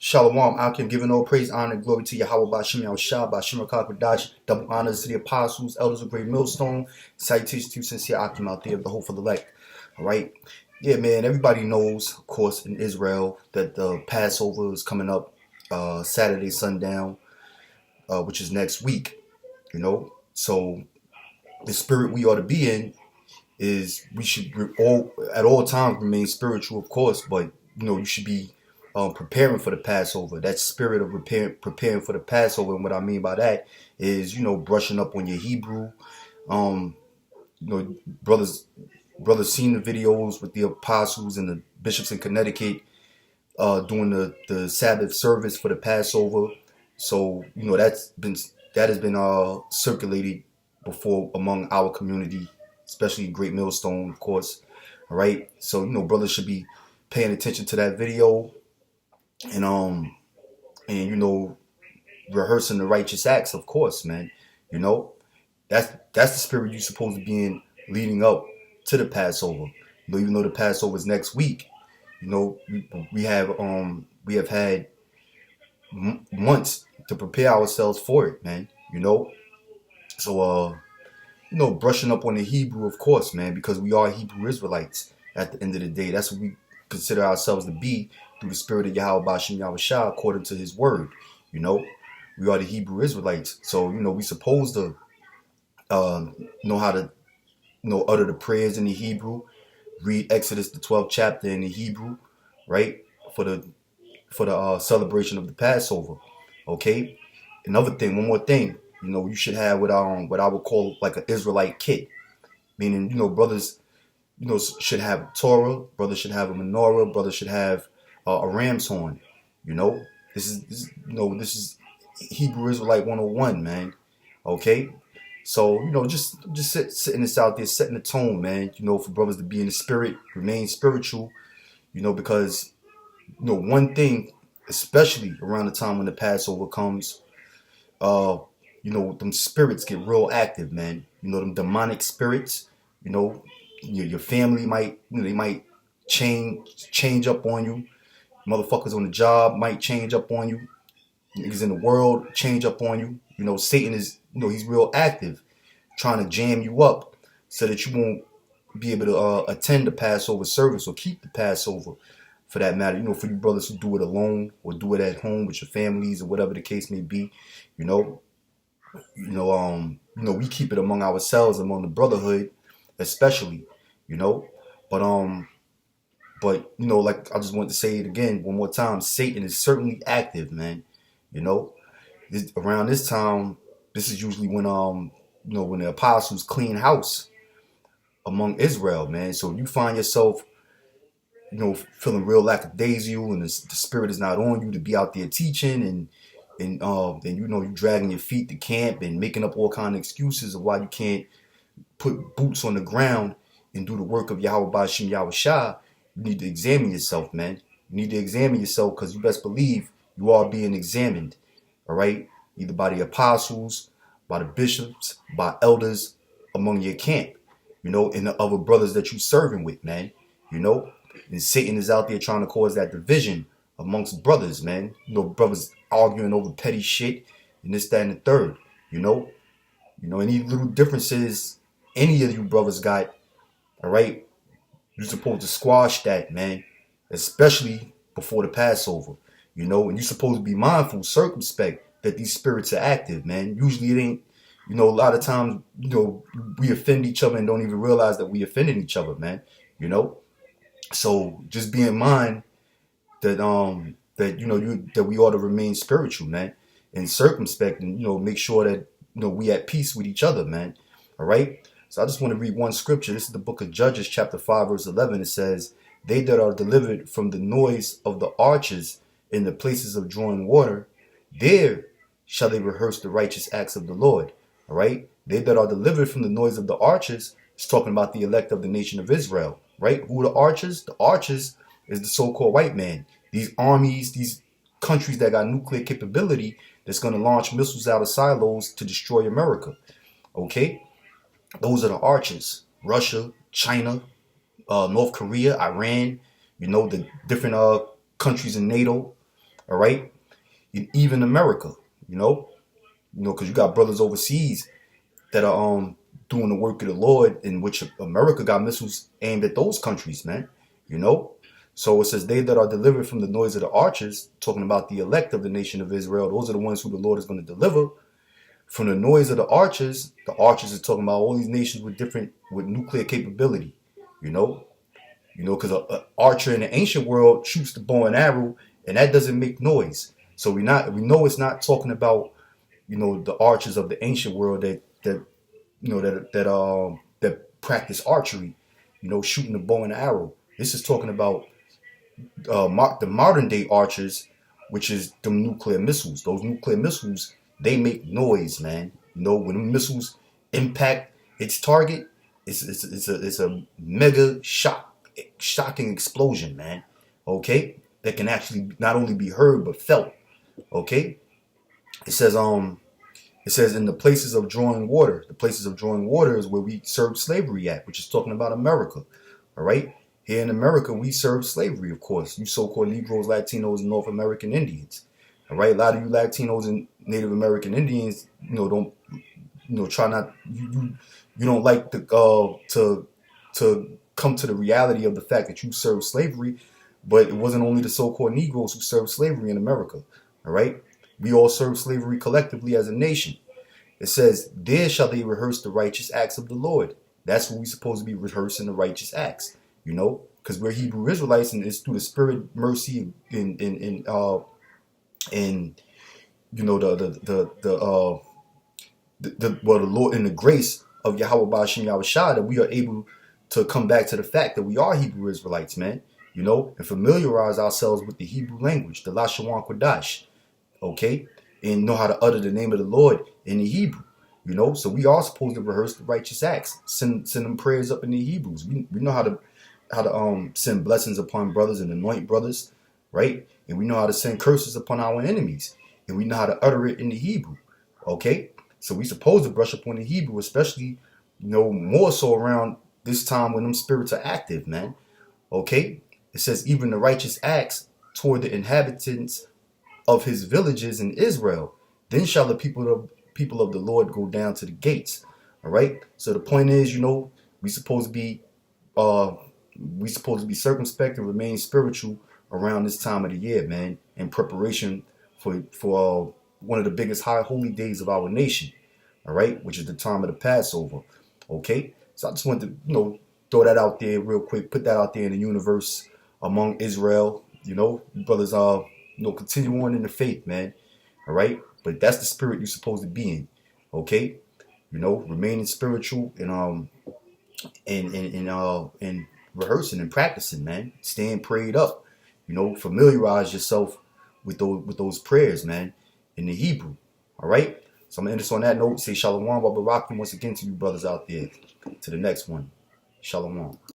Shalom, Akim, giving all praise, honor, and glory to Yahweh Bashim Yahushua, Bashim Kakadash, double honors to the apostles, elders of Great Millstone, salutations to you, sincere Akim out there of the hope for the elect. Alright? Yeah, man, everybody knows, of course, in Israel, that the Passover is coming up Saturday, sundown, which is next week, you know? So, the spirit we ought to be in is we should at all times remain spiritual, of course, but, you should be preparing for the Passover. That spirit of preparing for the Passover, and what I mean by that is, brushing up on your Hebrew. Brothers seen the videos with the apostles and the bishops in Connecticut doing the Sabbath service for the Passover. So that has been circulated before among our community, especially Great Millstone, of course. All right, so brothers should be paying attention to that video and rehearsing the righteous acts, of course, man. That's the spirit you're supposed to be in leading up to the Passover. Even though the Passover is next week, we have had months to prepare ourselves for it, man. So brushing up on the Hebrew, of course, man, because we are Hebrew Israelites at the end of the day. That's what we consider ourselves to be through the spirit of Yahweh Bashim Yahushua, according to his word. We are the Hebrew Israelites. So, we supposed to know how to utter the prayers in the Hebrew, read Exodus the 12th chapter in the Hebrew, right? For the celebration of the Passover. Okay? One more thing, you should have what I would call like an Israelite kit. Meaning, brothers, should have Torah, brothers should have a menorah, brothers should have a ram's horn. This is Hebrew Israelite 101, man. Okay? So, just sitting this out there, setting the tone, man, for brothers to be in the spirit, remain spiritual, because, one thing, especially around the time when the Passover comes, them spirits get real active, man. Them demonic spirits, your family might, they might change up on you. Motherfuckers on the job might change up on you. Niggas in the world change up on you. Satan is, he's real active, trying to jam you up so that you won't be able to attend the Passover service or keep the Passover, for that matter. For you brothers who do it alone or do it at home with your families or whatever the case may be. We keep it among ourselves, among the brotherhood, especially. But like I just want to say it again one more time, Satan is certainly active, man. Around this time, this is usually when when the apostles clean house among Israel, man. So you find yourself, feeling real lackadaisical, and the spirit is not on you to be out there teaching, and you dragging your feet to camp and making up all kind of excuses of why you can't put boots on the ground and do the work of Yahweh Bashim Yahushua. You need to examine yourself, man. You need to examine yourself, because you best believe you are being examined, all right? Either by the apostles, by the bishops, by elders among your camp, and the other brothers that you serving with, man, And Satan is out there trying to cause that division amongst brothers, man. Brothers arguing over petty shit and this, that, and the third, Any little differences any of you brothers got, all right? You're supposed to squash that, man, especially before the Passover, and you're supposed to be mindful, circumspect that these spirits are active, man. Usually it ain't, a lot of times, we offend each other and don't even realize that we offended each other, man, So just be in mind that that we ought to remain spiritual, man, and circumspect, and make sure that we at peace with each other, man. All right. So I just want to read one scripture. This is the book of Judges, chapter 5, verse 11. It says, "They that are delivered from the noise of the archers in the places of drawing water, there shall they rehearse the righteous acts of the Lord." All right. They that are delivered from the noise of the archers is talking about the elect of the nation of Israel, right? Who are the archers? The archers is the so-called white man. These armies, these countries that got nuclear capability that's going to launch missiles out of silos to destroy America. Okay? Those are the archers. Russia, China, North Korea, Iran, the different countries in NATO. All right, and even America, because you got brothers overseas that are doing the work of the Lord, in which America got missiles aimed at those countries, man. You know, so it says they that are delivered from the noise of the archers, talking about the elect of the nation of Israel. Those are the ones who the Lord is going to deliver from the noise of the archers. The archers are talking about all these nations with nuclear capability. You know, because a archer in the ancient world shoots the bow and arrow, and that doesn't make noise. So we know it's not talking about the archers of the ancient world that practice archery, shooting the bow and arrow. This is talking about the modern day archers, which is the nuclear missiles. Those nuclear missiles, they make noise, man. When the missiles impact its target, it's a mega shocking explosion, man. Okay, that can actually not only be heard but felt. Okay, it says in the places of drawing water. The places of drawing water is where we served slavery at, which is talking about America. All right. Here in America, we serve slavery, of course. You so-called Negroes, Latinos, and North American Indians. All right. A lot of you Latinos and Native American Indians, don't, try not, you don't like to come to the reality of the fact that you served slavery, but it wasn't only the so-called Negroes who served slavery in America. All right. We all serve slavery collectively as a nation. It says, there shall they rehearse the righteous acts of the Lord. That's what we're supposed to be rehearsing, the righteous acts, because we're Hebrew Israelites, and it's through the spirit, mercy, and the Lord and the grace of Yahweh Ba'ashem Yahushua, that we are able to come back to the fact that we are Hebrew Israelites, man, and familiarize ourselves with the Hebrew language, the Lashawan Kodash. Okay, and know how to utter the name of the Lord in the Hebrew, so we are supposed to rehearse the righteous acts, send them prayers up in the Hebrews. We know how to send blessings upon brothers and anoint brothers, right? And we know how to send curses upon our enemies, and we know how to utter it in the Hebrew. Okay, so we supposed to brush up on the Hebrew, especially more so around this time when them spirits are active, man. Okay, it says even the righteous acts toward the inhabitants of his villages in Israel. Then shall the people of the Lord go down to the gates. All right. So the point is, we supposed to be circumspect and remain spiritual around this time of the year, man, in preparation for one of the biggest high holy days of our nation. All right, which is the time of the Passover. Okay. So I just wanted to throw that out there real quick, put that out there in the universe among Israel. Brothers continue on in the faith, man. All right, but that's the spirit you're supposed to be in. Okay, remaining spiritual and rehearsing and practicing, man. Staying prayed up. Familiarize yourself with those prayers, man, in the Hebrew. All right. So I'm gonna end this on that note. Say shalom, Baba Rakim once again to you brothers out there. To the next one. Shalom.